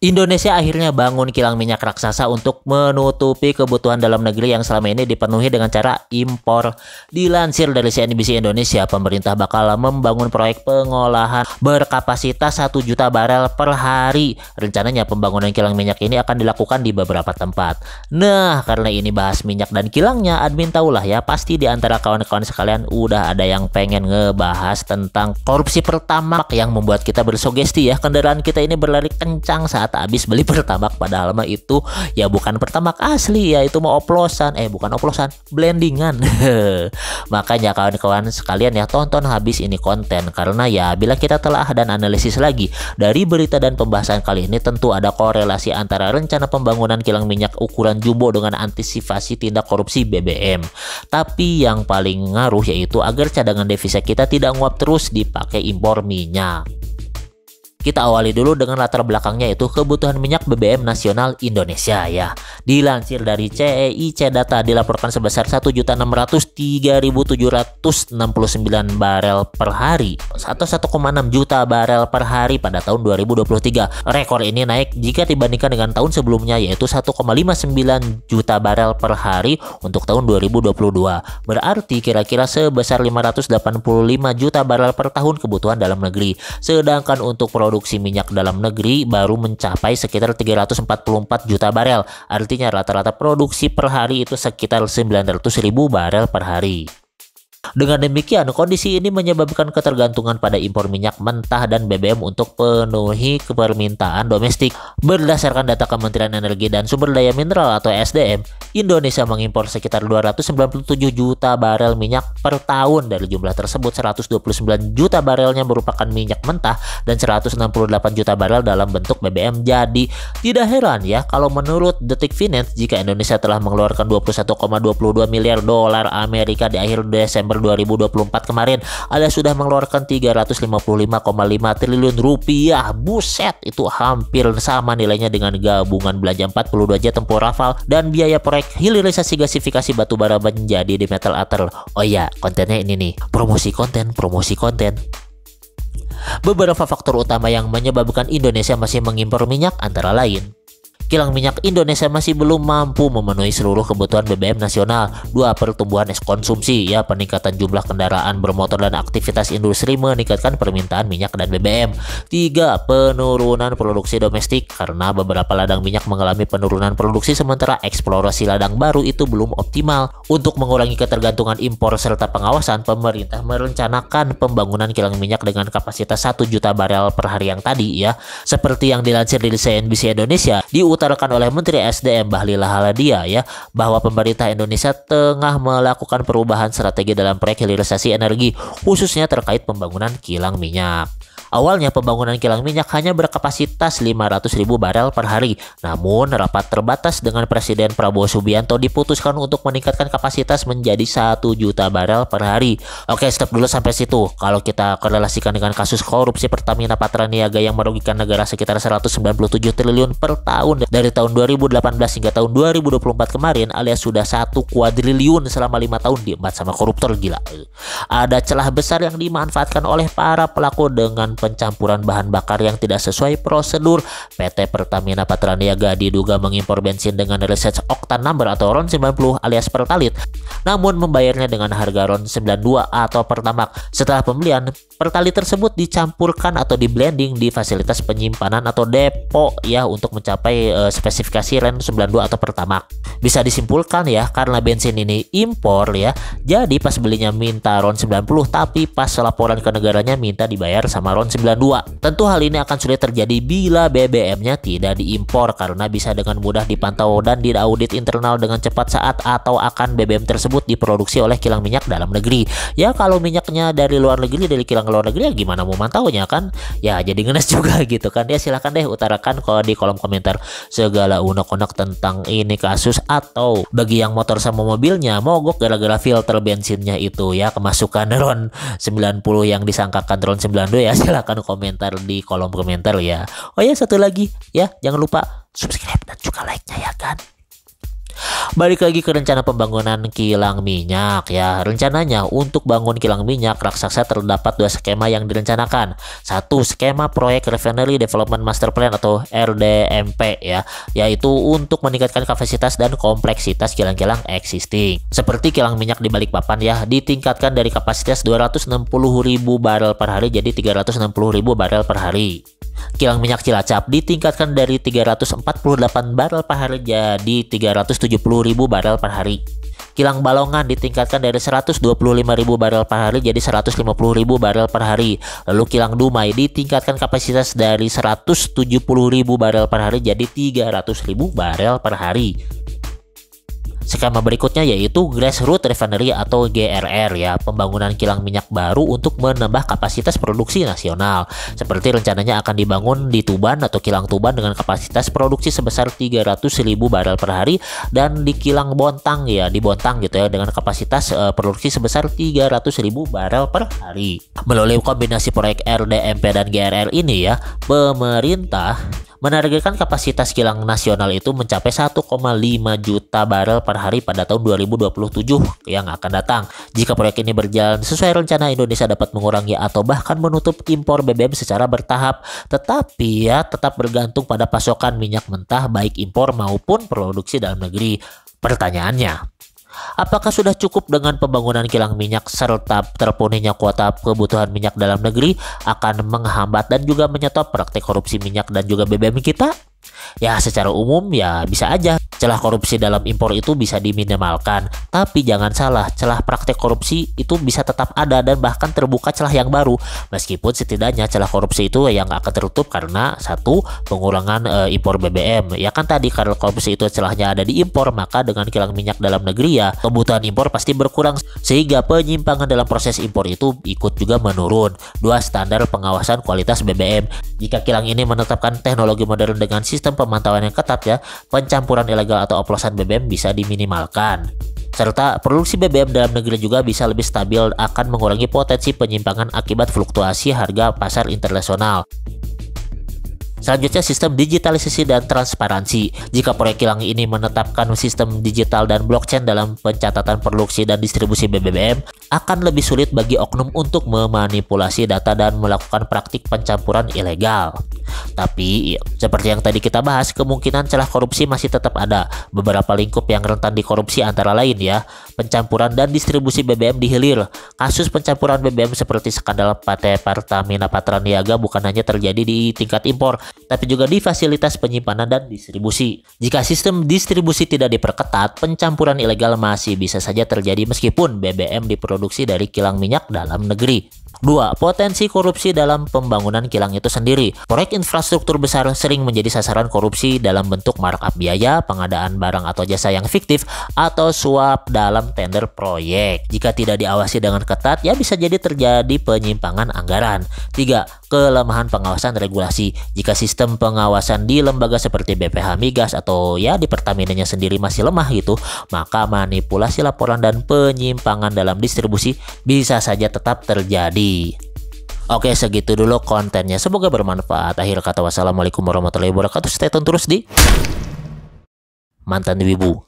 Indonesia akhirnya bangun kilang minyak raksasa untuk menutupi kebutuhan dalam negeri yang selama ini dipenuhi dengan cara impor. Dilansir dari CNBC Indonesia, pemerintah bakal membangun proyek pengolahan berkapasitas 1 juta barel per hari. Rencananya pembangunan kilang minyak ini akan dilakukan di beberapa tempat. Nah, karena ini bahas minyak dan kilangnya, admin tahulah ya, pasti di antara kawan-kawan sekalian udah ada yang pengen ngebahas tentang korupsi Pertamax yang membuat kita bersugesti ya, kendaraan kita ini berlari kencang saat habis beli Pertamax, padahal mah itu ya bukan Pertamax asli ya, itu mau oplosan, bukan oplosan, blendingan. Makanya kawan-kawan sekalian ya, tonton habis ini konten, karena ya bila kita telah dan analisis lagi dari berita dan pembahasan kali ini, tentu ada korelasi antara rencana pembangunan kilang minyak ukuran jumbo dengan antisipasi tindak korupsi BBM. Tapi yang paling ngaruh yaitu agar cadangan devisa kita tidak nguap terus dipakai impor minyak. Kita awali dulu dengan latar belakangnya, yaitu kebutuhan minyak BBM nasional Indonesia ya. Dilansir dari CEIC data dilaporkan sebesar 1.603.769 barel per hari atau 1,6 juta barel per hari pada tahun 2023. Rekor ini naik jika dibandingkan dengan tahun sebelumnya, yaitu 1,59 juta barel per hari untuk tahun 2022. Berarti kira-kira sebesar 585 juta barel per tahun kebutuhan dalam negeri. Sedangkan untuk produksi minyak dalam negeri baru mencapai sekitar 344 juta barel. Artinya rata-rata produksi per hari itu sekitar 900.000 barel per hari. Dengan demikian, kondisi ini menyebabkan ketergantungan pada impor minyak mentah dan BBM untuk penuhi permintaan domestik. Berdasarkan data Kementerian Energi dan Sumber Daya Mineral atau SDM, Indonesia mengimpor sekitar 297 juta barel minyak per tahun. Dari jumlah tersebut, 129 juta barelnya merupakan minyak mentah dan 168 juta barel dalam bentuk BBM. Jadi, tidak heran ya kalau menurut Detik Finance, jika Indonesia telah mengeluarkan 21,22 miliar dolar Amerika di akhir Desember 2024 kemarin, alias sudah mengeluarkan 355,5 triliun rupiah. Buset, itu hampir sama nilainya dengan gabungan belanja 42 jet tempur Rafale dan biaya proyek hilirisasi gasifikasi batubara menjadi di Metal Ether. Oh iya, kontennya ini nih, promosi konten. Beberapa faktor utama yang menyebabkan Indonesia masih mengimpor minyak antara lain: kilang minyak Indonesia masih belum mampu memenuhi seluruh kebutuhan BBM nasional. 2. Pertumbuhan konsumsi ya, peningkatan jumlah kendaraan bermotor dan aktivitas industri meningkatkan permintaan minyak dan BBM. 3. Penurunan produksi domestik, karena beberapa ladang minyak mengalami penurunan produksi sementara eksplorasi ladang baru itu belum optimal. Untuk mengurangi ketergantungan impor serta pengawasan, pemerintah merencanakan pembangunan kilang minyak dengan kapasitas 1 juta barel per hari yang tadi ya. Seperti yang dilansir dari CNBC Indonesia, diutarakan oleh Menteri SDM Bahlil Lahadalia ya, bahwa pemerintah Indonesia tengah melakukan perubahan strategi dalam proyek hilirisasi energi, khususnya terkait pembangunan kilang minyak. Awalnya pembangunan kilang minyak hanya berkapasitas 500.000 barel per hari. Namun rapat terbatas dengan Presiden Prabowo Subianto diputuskan untuk meningkatkan kapasitas menjadi 1 juta barel per hari. Oke, stop dulu sampai situ. Kalau kita korelasikan dengan kasus korupsi Pertamina Patraniaga yang merugikan negara sekitar 197 triliun per tahun dari tahun 2018 hingga tahun 2024 kemarin, alias sudah 1 kuadriliun selama 5 tahun diembat sama koruptor, gila. Ada celah besar yang dimanfaatkan oleh para pelaku dengan pencampuran bahan bakar yang tidak sesuai prosedur. PT Pertamina Patraniaga diduga mengimpor bensin dengan research oktan number atau RON 90 alias Pertalite, namun membayarnya dengan harga RON 92 atau Pertamax. Setelah pembelian, Pertalite tersebut dicampurkan atau di blending di fasilitas penyimpanan atau depo ya, untuk mencapai spesifikasi RON 92 atau Pertamax. Bisa disimpulkan ya, karena bensin ini impor ya, jadi pas belinya minta RON 90, tapi pas laporan ke negaranya minta dibayar sama RON 92. Tentu hal ini akan sulit terjadi bila BBM-nya tidak diimpor, karena bisa dengan mudah dipantau dan diaudit internal dengan cepat saat atau akan BBM tersebut diproduksi oleh kilang minyak dalam negeri. Ya kalau minyaknya dari luar negeri, dari kilang luar negeri, ya gimana mau mantaunya kan? Ya jadi ngenes juga gitu kan. Ya silahkan deh utarakan kalau di kolom komentar segala unek-unek tentang ini kasus, atau bagi yang motor sama mobilnya mogok gara-gara filter bensinnya itu ya kemasukan RON 90 yang disangkakan RON 92 ya, silahkan komentar di kolom komentar ya. Oh ya, satu lagi ya, jangan lupa subscribe dan juga like-nya ya kan. Balik lagi ke rencana pembangunan kilang minyak ya. Rencananya untuk bangun kilang minyak raksasa terdapat dua skema yang direncanakan. Satu, skema proyek Refinery Development Master Plan atau RDMP ya, yaitu untuk meningkatkan kapasitas dan kompleksitas kilang-kilang existing. Seperti kilang minyak di Balikpapan ya, ditingkatkan dari kapasitas 260.000 barel per hari jadi 360.000 barel per hari. Kilang minyak Cilacap ditingkatkan dari 348 barel per hari jadi 370.000 barel per hari. Kilang Balongan ditingkatkan dari 125.000 barel per hari jadi 150.000 barel per hari. Lalu kilang Dumai ditingkatkan kapasitas dari 170.000 barel per hari jadi 300.000 barel per hari. Skema berikutnya yaitu Grassroots Refinery atau GRR ya, pembangunan kilang minyak baru untuk menambah kapasitas produksi nasional. Seperti rencananya akan dibangun di Tuban atau kilang Tuban dengan kapasitas produksi sebesar 300.000 barel per hari, dan di kilang Bontang ya, di Bontang gitu ya, dengan kapasitas produksi sebesar 300.000 barel per hari. Melalui kombinasi proyek RDMP dan GRR ini ya, pemerintah menargetkan kapasitas kilang nasional itu mencapai 1,5 juta barel per hari pada tahun 2027 yang akan datang. Jika proyek ini berjalan sesuai rencana, Indonesia dapat mengurangi atau bahkan menutup impor BBM secara bertahap, tetapi ya tetap bergantung pada pasokan minyak mentah baik impor maupun produksi dalam negeri. Pertanyaannya, apakah sudah cukup dengan pembangunan kilang minyak serta terpenuhinya kuota kebutuhan minyak dalam negeri akan menghambat dan juga menyetop praktek korupsi minyak dan juga BBM kita? Ya, secara umum ya bisa aja celah korupsi dalam impor itu bisa diminimalkan, tapi jangan salah, celah praktek korupsi itu bisa tetap ada dan bahkan terbuka celah yang baru. Meskipun setidaknya celah korupsi itu yang akan tertutup karena satu, pengurangan impor BBM. Ya kan tadi, karena korupsi itu celahnya ada di impor, maka dengan kilang minyak dalam negeri ya kebutuhan impor pasti berkurang sehingga penyimpangan dalam proses impor itu ikut juga menurun. Dua, standar pengawasan kualitas BBM. Jika kilang ini menetapkan teknologi modern dengan sistem pemantauan yang ketat ya, pencampuran ilegal atau oplosan BBM bisa diminimalkan. Serta produksi BBM dalam negeri juga bisa lebih stabil, akan mengurangi potensi penyimpangan akibat fluktuasi harga pasar internasional. Selanjutnya, sistem digitalisasi dan transparansi. Jika proyek kilang ini menetapkan sistem digital dan blockchain dalam pencatatan produksi dan distribusi BBM, akan lebih sulit bagi oknum untuk memanipulasi data dan melakukan praktik pencampuran ilegal. Tapi, seperti yang tadi kita bahas, kemungkinan celah korupsi masih tetap ada. Beberapa lingkup yang rentan dikorupsi antara lain ya, pencampuran dan distribusi BBM di hilir. Kasus pencampuran BBM seperti skandal PT Pertamina Patraniaga bukan hanya terjadi di tingkat impor, tapi juga di fasilitas penyimpanan dan distribusi. Jika sistem distribusi tidak diperketat, pencampuran ilegal masih bisa saja terjadi meskipun BBM diproduksi dari kilang minyak dalam negeri. 2. Potensi korupsi dalam pembangunan kilang itu sendiri. Proyek infrastruktur besar sering menjadi sasaran korupsi dalam bentuk markup biaya, pengadaan barang atau jasa yang fiktif, atau suap dalam tender proyek. Jika tidak diawasi dengan ketat, ya bisa jadi terjadi penyimpangan anggaran. 3. Kelemahan pengawasan regulasi. Jika sistem pengawasan di lembaga seperti BPH Migas atau ya di Pertaminanya sendiri masih lemah gitu, maka manipulasi laporan dan penyimpangan dalam distribusi bisa saja tetap terjadi. Oke, segitu dulu kontennya. Semoga bermanfaat. Akhir kata, wassalamualaikum warahmatullahi wabarakatuh. Stay tune terus di Mantan Wibu.